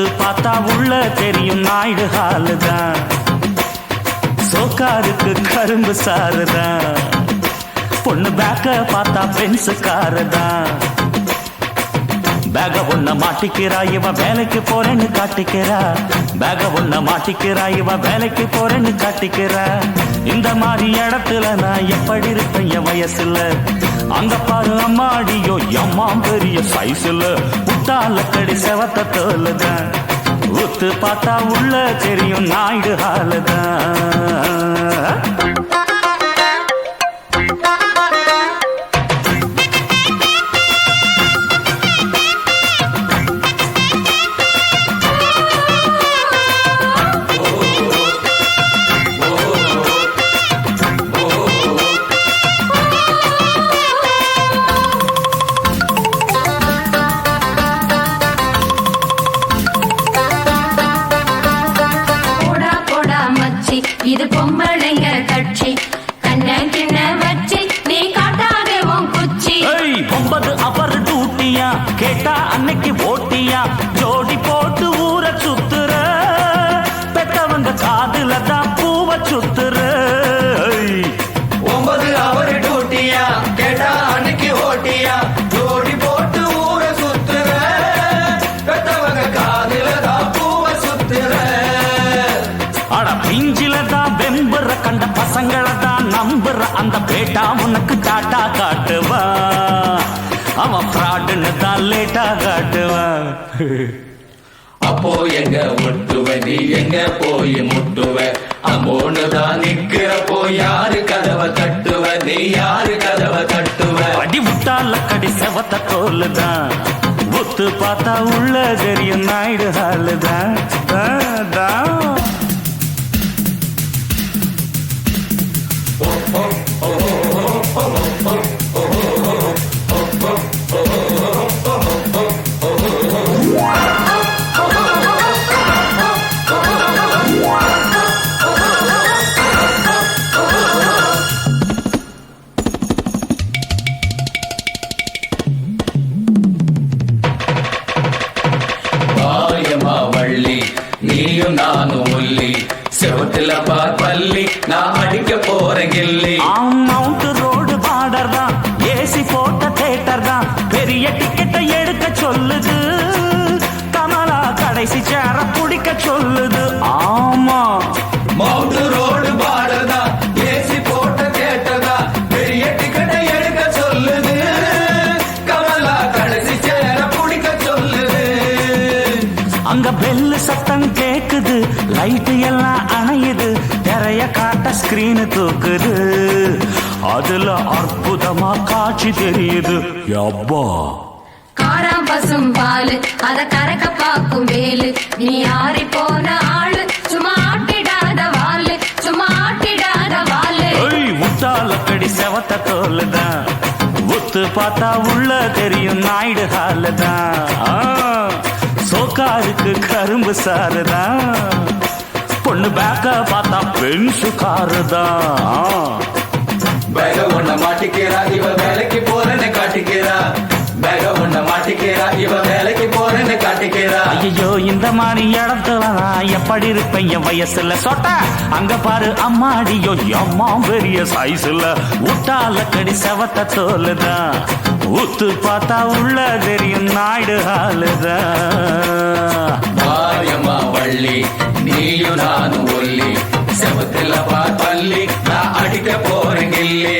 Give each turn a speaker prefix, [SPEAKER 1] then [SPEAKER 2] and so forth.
[SPEAKER 1] உத்து பார்த்தா உள்ள தெரியும் நாயுடு ஹாலுதான். சோக்காருக்கு கரும்பு சாருதான். பொண்ணு பேக்க பார்த்தா பென்சு காருதான். பேக ஒன்ன மாட்டிக்கிறா இவ வேலைக்கு போறேன்னு காட்டிக்கிறா. பேக ஒன்ன மாட்டிக்கிறா இவ வேலைக்கு போறேன்னு காட்டிக்கிறா. இந்த மாதிரி இடத்துல நான் எப்படி இருப்பேன் என் வயசுல? அங்க பாரு அம்மாடியோ அம்மா பெரிய சைஸ்ல. புட்டால கடி செவத்த தோலுதான். உத்து பார்த்தா உள்ள தெரியும் நாயுடு ஹாலுதான்.
[SPEAKER 2] இது பொம்பளைங்க கட்சி. கண்ண கிண்ண வச்சு நீ காட்டாதே உன் குச்சி.
[SPEAKER 1] 9 அவர் டூட்டியா கேட்டா அன்னைக்கு ஓட்டியா. ஜோடி போட்டு ஊரை சுத்துற பெத்தவங்க காதுல தான் பூவ சுத்துற.
[SPEAKER 3] 9 அவர் டூட்டியா கேட்டா அன்னைக்கு ஓட்டியா. ஜோடி போட்டு ஊரை சுத்துற பெத்தவங்க காதுல தான் பூவ சுத்துற.
[SPEAKER 1] அட பிஞ்சில தான் வெம்புற கண்ட பசங்களை தான் நம்புற. அந்த பேட்டா உனக்கு டாட்டா காட்டுவா. அவன் ஃப்ராடுன்னு தான் லேட்டா காட்டுவான்.
[SPEAKER 3] அப்போ எங்க முட்டுவ நீ எங்க போய் முட்டுவ? அம்மோன்னு தான் நிக்கிறப்போ யாரு கதவை தட்டுவ? நீ யாரு கதவை தட்டுவ?
[SPEAKER 1] அடி விட்டால கடி செவத்த தோலுதான். ஒத்து பார்த்தா உள்ள தெரியும் நாயுடு ஹாலுதான்.
[SPEAKER 3] நீயும் நானும் ஒல்லி செவத்துல பார் பள்ளி. நான் அடிக்க போறேன் கில்லி.
[SPEAKER 1] மவுண்ட் ரோடு பார்டர் தான். ஏசி போட்ட தேட்டர் தான். பெரிய டிக்கெட்டை எடுக்க சொல்லுது. கமலா கடைசி சேர பிடிக்க சொல்லுது. ஆமா
[SPEAKER 3] மவுண்ட் ரோடு பார்டர் தான். ஏசி போட்ட தேட்டர் தான். பெரிய டிக்கெட்டை எடுக்க சொல்லுது. கமலா கடைசி சேர பிடிக்க சொல்லுது.
[SPEAKER 1] அங்க பெல்லு சத்தம் கேக்குது. லைட்டு எல்லாம் அணையுது. திரைய காட்ட ஸ்கிரீனு தூக்குது. அதுல அற்புதமா காட்சி தெரியுது. யப்பா
[SPEAKER 2] காராம் பசும் பாலு அத கறக்க பாக்கும் வேலு. நீ ஆறி போன ஆளு சும்மா ஆட்டிடாத வாலு. சும்மா ஆட்டிடாத வாலு.
[SPEAKER 1] உட்டால கடி செவத்த தோலுதான். உத்து பார்த்தா உள்ள தெரியும் நாயுடு ஹாலுதான். சோக்காருக்கு கரும்பு சாருதான். பொண்ணு பேக்க பார்த்தா பென்சு காருதான்.
[SPEAKER 3] பேக ஒன்ன மாட்டிக்கிறா இவ வேலைக்கு போறேன்னு காட்டிக்கிறா. பேக ஒன்ன மாட்டிக்கிறா இவ வேலைக்கு போறேன்னு காட்டிக்கிறா.
[SPEAKER 1] ஐயோ இந்த மாதிரி இடத்துல நான் எப்படி இருப்பேன் என் வயசுல? சொட்ட அங்க பாரு அம்மாடியோ அம்மா பெரிய சைஸ்ல. உட்டால கடி செவத்த தோலுதான். உத்து பார்த்தா உள்ள தெரியும் நாயுடு ஹாலுதான்.
[SPEAKER 3] மாரியம்மா வள்ளி நீயும் நானும் ஒல்லி செவத்துல பார் பள்ளி. நான் அடிக்க போறேன் கில்லி.